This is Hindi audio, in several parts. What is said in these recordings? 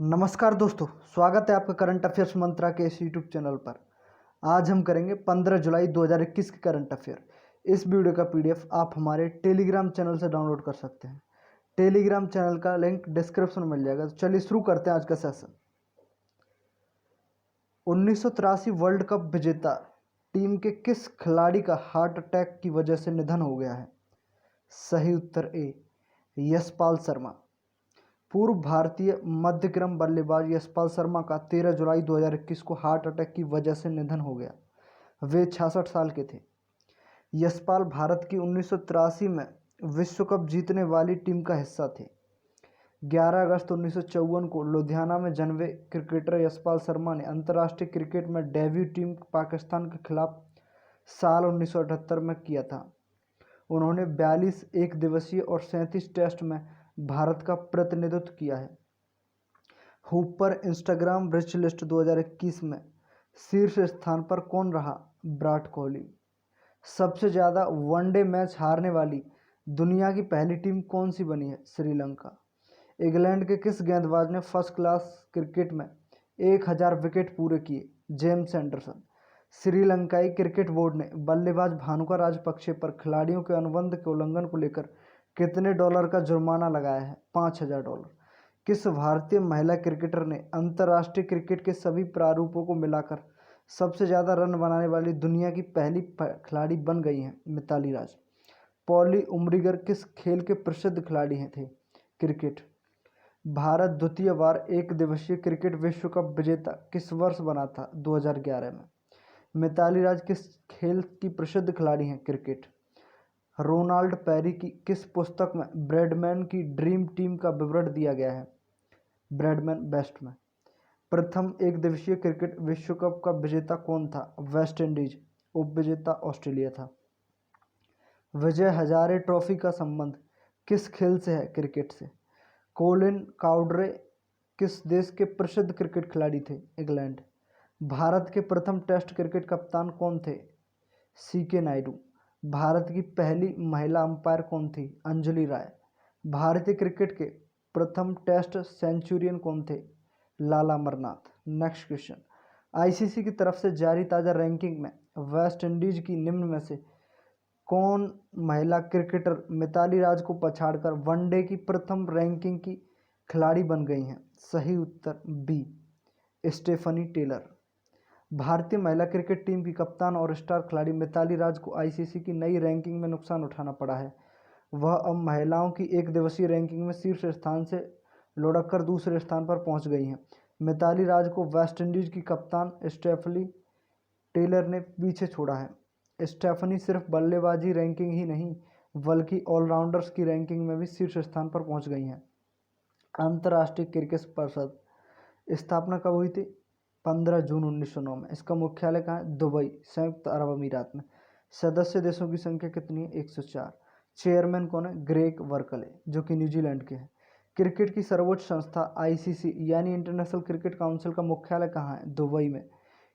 नमस्कार दोस्तों, स्वागत है आपका करंट अफेयर्स मंत्रा के इस यूट्यूब चैनल पर। आज हम करेंगे 15 जुलाई 2021 के करंट अफेयर। इस वीडियो का पीडीएफ आप हमारे टेलीग्राम चैनल से डाउनलोड कर सकते हैं। टेलीग्राम चैनल का लिंक डिस्क्रिप्शन में मिल जाएगा। तो चलिए शुरू करते हैं आज का सेशन। 1983 वर्ल्ड कप विजेता टीम के किस खिलाड़ी का हार्ट अटैक की वजह से निधन हो गया है? सही उत्तर ए, यशपाल शर्मा। पूर्व भारतीय मध्यक्रम बल्लेबाज यशपाल शर्मा का 13 जुलाई 2021 को हार्ट अटैक की वजह से निधन हो गया। वे 66 साल के थे। यशपाल भारत की 1983 में विश्व कप जीतने वाली टीम का हिस्सा थे। 11 अगस्त 1954 को लुधियाना में जन्मे क्रिकेटर यशपाल शर्मा ने अंतर्राष्ट्रीय क्रिकेट में डेब्यू टीम पाकिस्तान के खिलाफ साल 1978 में किया था। उन्होंने 42 एक दिवसीय और 37 टेस्ट में भारत का प्रतिनिधित्व किया है। हूपर इंस्टाग्राम रिच लिस्ट 2021 में शीर्ष स्थान पर कौन रहा? विराट कोहली। सबसे ज़्यादा वनडे मैच हारने वाली दुनिया की पहली टीम कौन सी बनी है? श्रीलंका। इंग्लैंड के किस गेंदबाज ने फर्स्ट क्लास क्रिकेट में 1000 विकेट पूरे किए? James Anderson. श्रीलंकाई क्रिकेट बोर्ड ने बल्लेबाज भानुका राजपक्षे पर खिलाड़ियों के अनुबंध के उल्लंघन को लेकर कितने डॉलर का जुर्माना लगाया है? $5000। किस भारतीय महिला क्रिकेटर ने अंतर्राष्ट्रीय क्रिकेट के सभी प्रारूपों को मिलाकर सबसे ज़्यादा रन बनाने वाली दुनिया की पहली खिलाड़ी बन गई हैं? मिताली राज। पॉली उमरीगर किस खेल के प्रसिद्ध खिलाड़ी थे? क्रिकेट। भारत द्वितीय बार एक दिवसीय क्रिकेट विश्व कप विजेता किस वर्ष बना था? 2011 में। मिताली राज किस खेल की प्रसिद्ध खिलाड़ी हैं? क्रिकेट। रोनाल्ड पेरी की किस पुस्तक में ब्रैडमैन की ड्रीम टीम का विवरण दिया गया है? ब्रैडमैन बेस्ट में। प्रथम एक दिवसीय क्रिकेट विश्व कप का विजेता कौन था? West Indies. उपविजेता ऑस्ट्रेलिया था। विजय हजारे ट्रॉफी का संबंध किस खेल से है? क्रिकेट से। कोलिन काउडरे किस देश के प्रसिद्ध क्रिकेट खिलाड़ी थे? इंग्लैंड। भारत के प्रथम टेस्ट क्रिकेट कप्तान कौन थे? सीके नायडू। भारत की पहली महिला अंपायर कौन थी? अंजलि राय। भारतीय क्रिकेट के प्रथम टेस्ट सेंचुरियन कौन थे? Lala Amarnath. Next question. ICC की तरफ से जारी ताज़ा रैंकिंग में वेस्ट इंडीज की निम्न में से कौन महिला क्रिकेटर मिताली राज को पछाड़कर वनडे की प्रथम रैंकिंग की खिलाड़ी बन गई हैं? सही उत्तर बी, स्टेफनी टेलर। भारतीय महिला क्रिकेट टीम की कप्तान और स्टार खिलाड़ी मिताली राज को आईसीसी की नई रैंकिंग में नुकसान उठाना पड़ा है। वह अब महिलाओं की एक दिवसीय रैंकिंग में शीर्ष स्थान से लुढ़क कर दूसरे स्थान पर पहुंच गई हैं। मिताली राज को वेस्ट इंडीज की कप्तान स्टेफनी टेलर ने पीछे छोड़ा है। स्टेफनी सिर्फ बल्लेबाजी रैंकिंग ही नहीं बल्कि ऑलराउंडर्स की रैंकिंग में भी शीर्ष स्थान पर पहुंच गई हैं। अंतर्राष्ट्रीय क्रिकेट परिषद स्थापना कब हुई थी? 15 जून 1909 में। इसका मुख्यालय कहाँ है? दुबई, संयुक्त अरब अमीरात में। सदस्य देशों की संख्या कितनी है? 104। चेयरमैन कौन है? ग्रेग वर्कले, जो कि न्यूजीलैंड के हैं। क्रिकेट की सर्वोच्च संस्था आईसीसी यानी इंटरनेशनल क्रिकेट काउंसिल का मुख्यालय कहाँ है? दुबई में।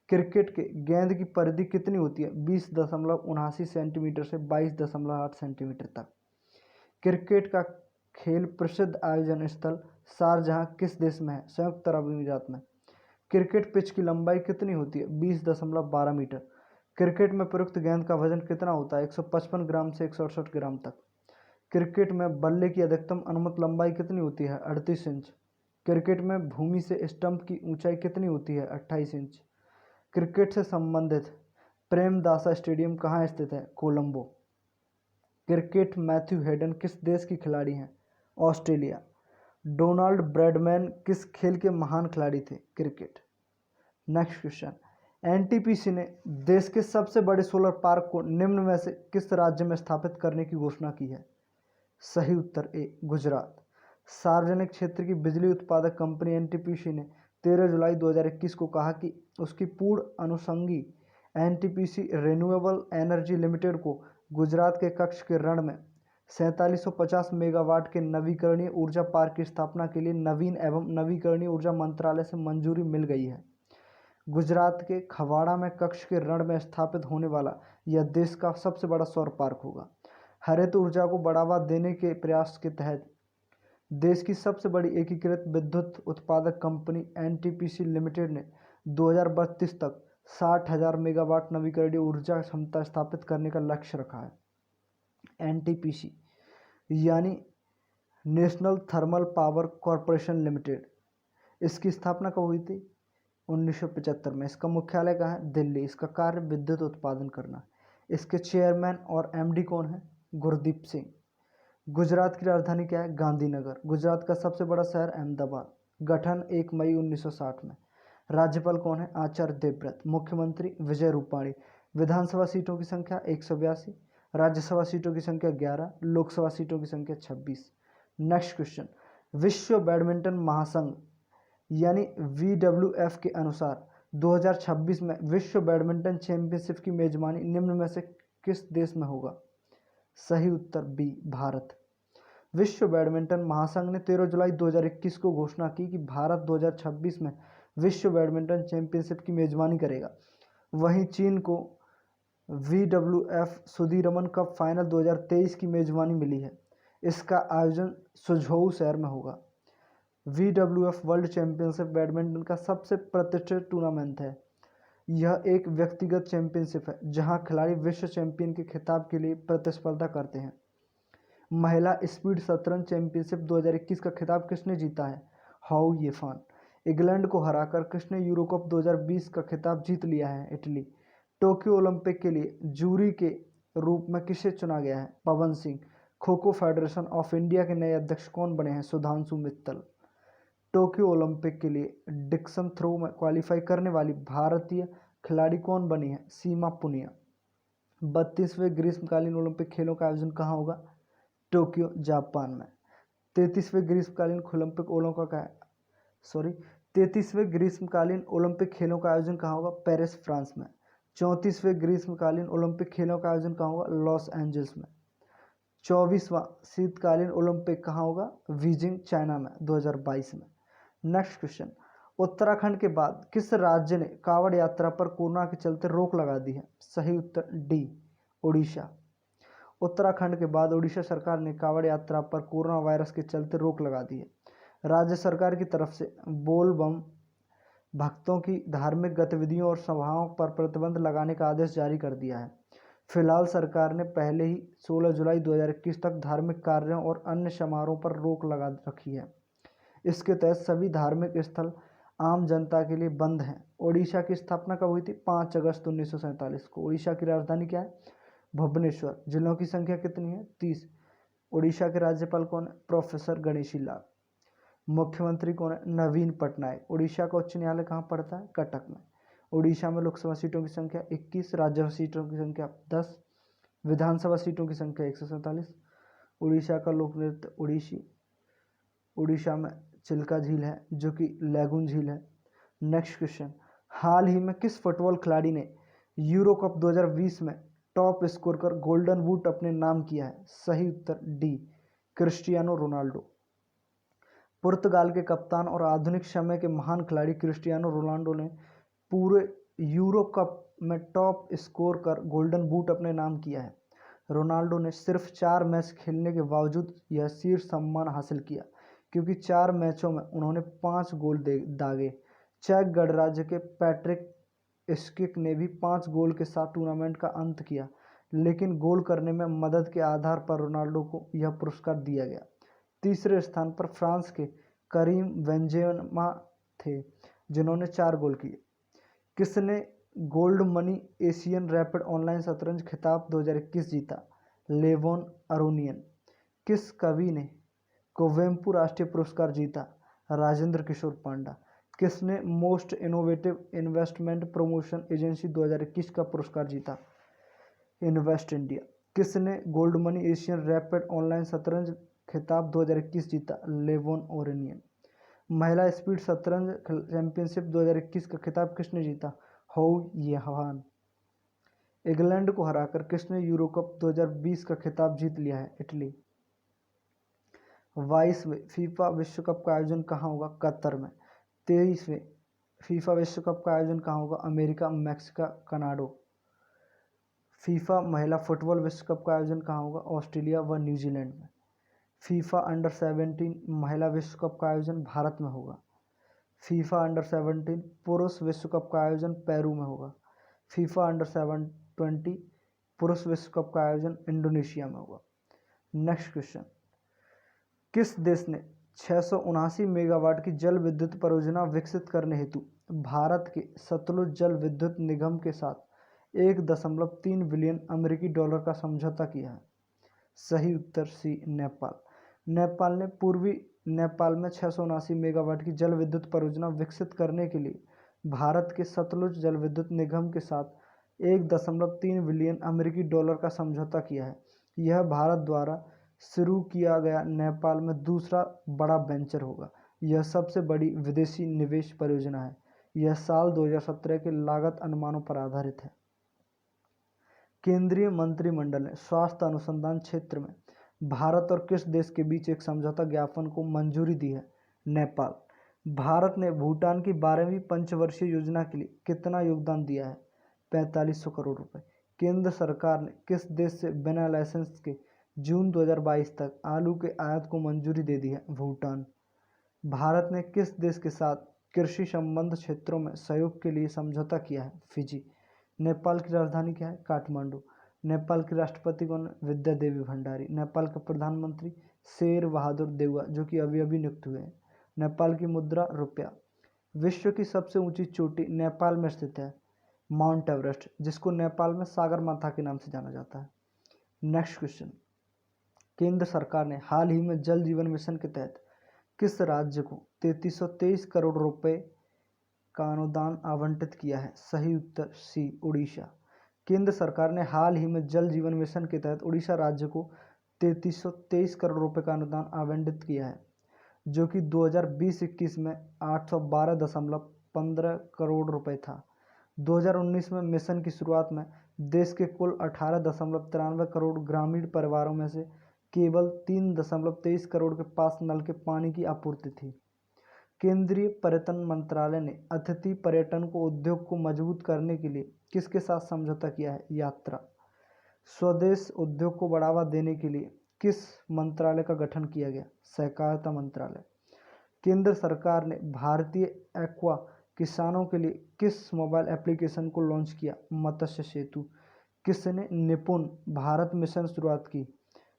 क्रिकेट के गेंद की परिधि कितनी होती है? 20.79 सेंटीमीटर से 22.8 सेंटीमीटर तक। क्रिकेट का खेल प्रसिद्ध आयोजन स्थल शारजाह किस देश में है? संयुक्त अरब अमीरात में। क्रिकेट पिच की लंबाई कितनी होती है? 20.12 मीटर। क्रिकेट में प्रयुक्त गेंद का वजन कितना होता है? 155 ग्राम से 168 ग्राम तक। क्रिकेट में बल्ले की अधिकतम अनुमत लंबाई कितनी होती है? 38 इंच। क्रिकेट में भूमि से स्टंप की ऊंचाई कितनी होती है? 28 इंच। क्रिकेट से संबंधित प्रेमदासा स्टेडियम कहाँ स्थित है? कोलंबो। क्रिकेट मैथ्यू हेडन किस देश की खिलाड़ी हैं? ऑस्ट्रेलिया। डोनाल्ड ब्रैडमैन किस खेल के महान खिलाड़ी थे? क्रिकेट। Next question. एनटीपीसी ने देश के सबसे बड़े सोलर पार्क को निम्न में से किस राज्य में स्थापित करने की घोषणा की है? सही उत्तर ए, गुजरात। सार्वजनिक क्षेत्र की बिजली उत्पादक कंपनी एनटीपीसी ने 13 जुलाई 2021 को कहा कि उसकी पूर्ण अनुषंगी एनटीपीसी रिन्यूएबल एनर्जी लिमिटेड को गुजरात के कच्छ के रण में 4750 मेगावाट के नवीकरणीय ऊर्जा पार्क की स्थापना के लिए नवीन एवं नवीकरणीय ऊर्जा मंत्रालय से मंजूरी मिल गई है। गुजरात के खवाड़ा में कच्छ के रण में स्थापित होने वाला यह देश का सबसे बड़ा सौर पार्क होगा। हरित ऊर्जा को बढ़ावा देने के प्रयास के तहत देश की सबसे बड़ी एकीकृत विद्युत उत्पादक कंपनी एनटीपीसी लिमिटेड ने 2032 तक 60,000 मेगावाट नवीकरणीय ऊर्जा क्षमता स्थापित करने का लक्ष्य रखा है। एनटीपीसी यानी national thermal power corporation limited, इसकी स्थापना कब हुई थी? 1975 में। इसका मुख्यालय कहाँ है? दिल्ली। इसका कार्य विद्युत उत्पादन करना। इसके चेयरमैन और एमडी कौन है? गुरदीप सिंह। गुजरात की राजधानी क्या है? गांधीनगर। गुजरात का सबसे बड़ा शहर अहमदाबाद। गठन 1 मई 1960 में। राज्यपाल कौन है? आचार्य देवव्रत। मुख्यमंत्री विजय रूपाणी। विधानसभा सीटों की संख्या 182, राज्यसभा सीटों की संख्या 11, लोकसभा सीटों की संख्या 26। नेक्स्ट क्वेश्चन, विश्व बैडमिंटन महासंघ यानी WWF के अनुसार 2026 में विश्व बैडमिंटन चैंपियनशिप की मेजबानी निम्न में से किस देश में होगा? सही उत्तर बी, भारत। विश्व बैडमिंटन महासंघ ने 13 जुलाई 2021 को घोषणा की कि भारत 2026 में विश्व बैडमिंटन चैंपियनशिप की मेजबानी करेगा। वहीं चीन को WWF सुदीरमन कप फाइनल 2023 की मेजबानी मिली है। इसका आयोजन सुझोऊ शहर में होगा। WWF वर्ल्ड चैंपियनशिप बैडमिंटन का सबसे प्रतिष्ठित टूर्नामेंट है। यह एक व्यक्तिगत चैंपियनशिप है जहां खिलाड़ी विश्व चैंपियन के खिताब के लिए प्रतिस्पर्धा करते हैं। महिला स्पीड शतरंज चैंपियनशिप 2021 का खिताब किसने जीता है? हाउ येफान। इंग्लैंड को हराकर किसने यूरो कप 2020 का खिताब जीत लिया है? इटली। टोक्यो ओलंपिक के लिए जूरी के रूप में किसे चुना गया है? Pawan Singh. Kho kho federation of India के नए अध्यक्ष कौन बने हैं? सुधांशु मित्तल। टोक्यो ओलंपिक के लिए डिक्सन थ्रो में क्वालिफाई करने वाली भारतीय खिलाड़ी कौन बनी है? सीमा पुनिया। 32वें ग्रीष्मकालीन ओलंपिक खेलों का आयोजन कहाँ होगा? टोक्यो, जापान में। 33वें ग्रीष्मकालीन ओलंपिक का 33वें ग्रीष्मकालीन ओलंपिक खेलों का आयोजन कहाँ होगा? पेरिस, फ्रांस में। 34वें ग्रीष्मकालीन ओलंपिक खेलों का आयोजन कहाँ होगा? लॉस एंजल्स में। 24वां शीतकालीन ओलंपिक कहाँ होगा? बीजिंग, चाइना में 2022 में। नेक्स्ट क्वेश्चन, उत्तराखंड के बाद किस राज्य ने कांवड़ यात्रा पर कोरोना के चलते रोक लगा दी है? सही उत्तर डी, ओडिशा। उत्तराखंड के बाद ओडिशा सरकार ने कांवड़ यात्रा पर कोरोना वायरस के चलते रोक लगा दी है। राज्य सरकार की तरफ से बोल बम भक्तों की धार्मिक गतिविधियों और सभाओं पर प्रतिबंध लगाने का आदेश जारी कर दिया है। फिलहाल सरकार ने पहले ही 16 जुलाई 2021 तक धार्मिक कार्यों और अन्य समारोहों पर रोक लगा रखी है। इसके तहत सभी धार्मिक स्थल आम जनता के लिए बंद हैं। ओडिशा की स्थापना कब हुई थी? 5 अगस्त 1947 को। ओडिशा की राजधानी क्या है? भुवनेश्वर। जिलों की संख्या कितनी है? 30। ओडिशा के राज्यपाल कौन है? प्रोफेसर गणेशी लाल। मुख्यमंत्री कौन है? नवीन पटनायक। ओडिशा का उच्च न्यायालय कहाँ पड़ता है? कटक में। ओडिशा में लोकसभा सीटों की संख्या 21, राज्यसभा सीटों की संख्या 10, विधानसभा सीटों की संख्या 147। ओडिशा का लोक नृत्य ओडिसी। ओडिशा में चिल्का झील है जो कि लैगून झील है। नेक्स्ट क्वेश्चन, हाल ही में किस फुटबॉल खिलाड़ी ने यूरो कप 2020 में टॉप स्कोर कर गोल्डन बूट अपने नाम किया है? सही उत्तर डी, क्रिस्टियानो रोनाल्डो। पुर्तगाल के कप्तान और आधुनिक समय के महान खिलाड़ी क्रिस्टियानो रोनाल्डो ने पूरे यूरो कप में टॉप स्कोर कर गोल्डन बूट अपने नाम किया है। रोनाल्डो ने सिर्फ 4 मैच खेलने के बावजूद यह शीर्ष सम्मान हासिल किया क्योंकि 4 मैचों में उन्होंने 5 गोल दागे। चेक गणराज्य के पैट्रिक स्किक ने भी 5 गोल के साथ टूर्नामेंट का अंत किया, लेकिन गोल करने में मदद के आधार पर रोनाल्डो को यह पुरस्कार दिया गया। तीसरे स्थान पर फ्रांस के करीम बेंजेमा थे जिन्होंने 4 गोल किए। किसने Gold Money Asian Rapid online शतरंज खिताब 2021 जीता? Levon Aronian. किस कवि ने कोवेम्पू राष्ट्रीय पुरस्कार जीता? राजेंद्र किशोर पांडा। किसने most innovative investment promotion agency 2021 का पुरस्कार जीता? Invest India. किसने Gold Money Asian Rapid online शतरंज खिताब 2021 जीता? Levon Aronian. महिला स्पीड शतरंज चैंपियनशिप 2021 का खिताब किसने जीता? हाउ येहान। इंग्लैंड को हराकर किसने यूरो कप 2020 का खिताब जीत लिया है? इटली। 22वें फीफा विश्व कप का आयोजन कहाँ होगा? कतर में। 23वें फीफा विश्व कप का आयोजन कहाँ होगा? America, Mexico, Canada. फीफा महिला फुटबॉल विश्व कप का आयोजन कहाँ होगा? ऑस्ट्रेलिया व न्यूजीलैंड में। फीफा अंडर 17 महिला विश्व कप का आयोजन भारत में होगा। फीफा अंडर 17 पुरुष विश्व कप का आयोजन पेरू में होगा। फीफा अंडर 20 पुरुष विश्व कप का आयोजन इंडोनेशिया में होगा। नेक्स्ट क्वेश्चन, किस देश ने 679 मेगावाट की जल विद्युत परियोजना विकसित करने हेतु भारत के सतलुज जल विद्युत निगम के साथ 1.3 बिलियन अमेरिकी डॉलर का समझौता किया है? सही उत्तर सी, नेपाल। नेपाल ने पूर्वी नेपाल में 679 मेगावाट की जल विद्युत परियोजना विकसित करने के लिए भारत के सतलुज जल विद्युत निगम के साथ 1.3 बिलियन अमेरिकी डॉलर का समझौता किया है। यह भारत द्वारा शुरू किया गया नेपाल में दूसरा बड़ा वेंचर होगा। यह सबसे बड़ी विदेशी निवेश परियोजना है। यह साल 2017 के लागत अनुमानों पर आधारित है। केंद्रीय मंत्रिमंडल ने स्वास्थ्य अनुसंधान क्षेत्र में भारत और किस देश के बीच एक समझौता ज्ञापन को मंजूरी दी है? नेपाल। भारत ने भूटान की 12वीं पंचवर्षीय योजना के लिए कितना योगदान दिया है? 4500 करोड़ रुपए। केंद्र सरकार ने किस देश से बिना लाइसेंस के जून 2022 तक आलू के आयात को मंजूरी दे दी है? भूटान। भारत ने किस देश के साथ कृषि संबंध क्षेत्रों में सहयोग के लिए समझौता किया है? फिजी। नेपाल की राजधानी क्या है? काठमांडू। नेपाल के राष्ट्रपति कौन है? विद्या देवी भंडारी। नेपाल के प्रधानमंत्री शेर बहादुर देउवा, जो कि अभी अभी नियुक्त हुए हैं। नेपाल की मुद्रा रुपया। विश्व की सबसे ऊंची चोटी नेपाल में स्थित है माउंट एवरेस्ट, जिसको नेपाल में सागरमाथा के नाम से जाना जाता है। नेक्स्ट क्वेश्चन, केंद्र सरकार ने हाल ही में जल जीवन मिशन के तहत किस राज्य को 3323 करोड़ रुपए का अनुदान आवंटित किया है? सही उत्तर सी, उड़ीसा। केंद्र सरकार ने हाल ही में जल जीवन मिशन के तहत उड़ीसा राज्य को 3323 करोड़ रुपए का अनुदान आवंटित किया है, जो कि 2020-21 में 812.15 करोड़ रुपए था। 2019 में मिशन की शुरुआत में देश के कुल 18.93 करोड़ ग्रामीण परिवारों में से केवल 3.23 करोड़ के पास नल के पानी की आपूर्ति थी। केंद्रीय पर्यटन मंत्रालय ने अतिथि पर्यटन को उद्योग को मजबूत करने के लिए किसके साथ समझौता किया है? यात्रा। स्वदेश उद्योग को बढ़ावा देने के लिए किस मंत्रालय का गठन किया गया? सहकारिता मंत्रालय। केंद्र सरकार ने भारतीय एक्वा किसानों के लिए किस मोबाइल एप्लीकेशन को लॉन्च किया? मत्स्य सेतु। किसने निपुण भारत मिशन शुरुआत की?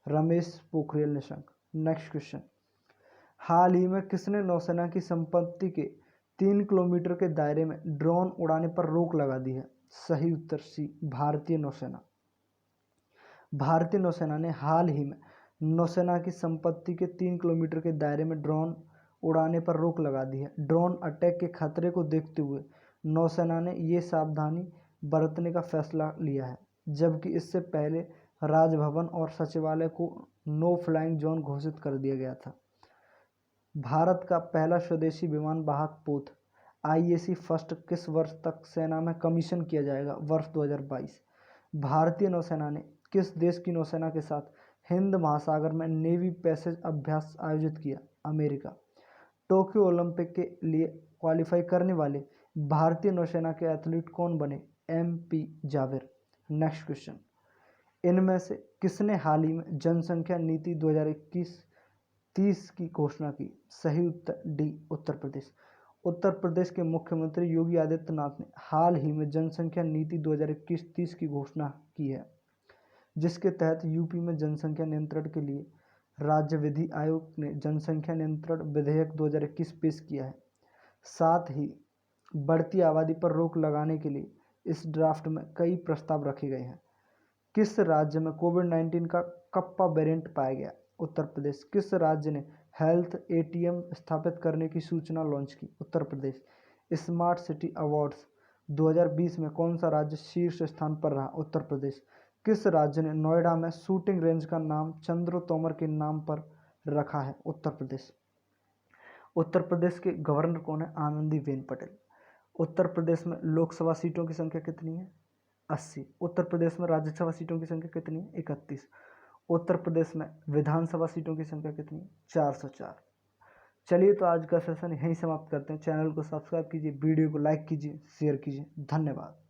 रमेश पोखरियाल निशंक। नेक्स्ट क्वेश्चन, हाल ही में किसने नौसेना की संपत्ति के 3 किलोमीटर के दायरे में ड्रोन उड़ाने पर रोक लगा दी है? सही उत्तर सी, भारतीय नौसेना। भारतीय नौसेना ने हाल ही में नौसेना की संपत्ति के 3 किलोमीटर के दायरे में ड्रोन उड़ाने पर रोक लगा दी है। ड्रोन अटैक के खतरे को देखते हुए नौसेना ने ये सावधानी बरतने का फैसला लिया है, जबकि इससे पहले राजभवन और सचिवालय को नो फ्लाइंग जोन घोषित कर दिया गया था। भारत का पहला स्वदेशी विमान वाहक पोत IAC फर्स्ट किस वर्ष तक सेना में कमीशन किया जाएगा? वर्ष 2022। भारतीय नौसेना ने किस देश की नौसेना के साथ हिंद महासागर में नेवी पैसेज अभ्यास आयोजित किया? अमेरिका। टोक्यो ओलंपिक के लिए क्वालिफाई करने वाले भारतीय नौसेना के एथलीट कौन बने? MP जावेर। नेक्स्ट क्वेश्चन, इनमें से किसने हाल ही में जनसंख्या नीति 2021-30 की घोषणा की? सही उत्तर डी, उत्तर प्रदेश। उत्तर प्रदेश के मुख्यमंत्री योगी आदित्यनाथ ने हाल ही में जनसंख्या नीति 2021-30 की घोषणा की है, जिसके तहत यूपी में जनसंख्या नियंत्रण के लिए राज्य विधि आयोग ने जनसंख्या नियंत्रण विधेयक 2021 पेश किया है। साथ ही बढ़ती आबादी पर रोक लगाने के लिए इस ड्राफ्ट में कई प्रस्ताव रखे गए हैं। किस राज्य में कोविड-19 का कप्पा वेरिएंट पाया गया? उत्तर प्रदेश। किस राज्य ने हेल्थ ATM स्थापित करने की सूचना लॉन्च की? Uttar Pradesh. Smart city awards 2020 में कौन सा राज्य शीर्ष स्थान पर रहा? उत्तर प्रदेश। किस राज्य ने नोएडा में शूटिंग रेंज का नाम चंद्र तोमर के नाम पर रखा है? उत्तर प्रदेश। उत्तर प्रदेश के गवर्नर कौन है? आनंदीबेन पटेल। उत्तर प्रदेश में लोकसभा सीटों की संख्या कितनी है? 80। उत्तर प्रदेश में राज्यसभा सीटों की संख्या कितनी है? 31। उत्तर प्रदेश में विधानसभा सीटों की संख्या कितनी है? 404। चलिए, तो आज का सेशन यहीं समाप्त करते हैं। चैनल को सब्सक्राइब कीजिए, वीडियो को लाइक कीजिए, शेयर कीजिए। धन्यवाद।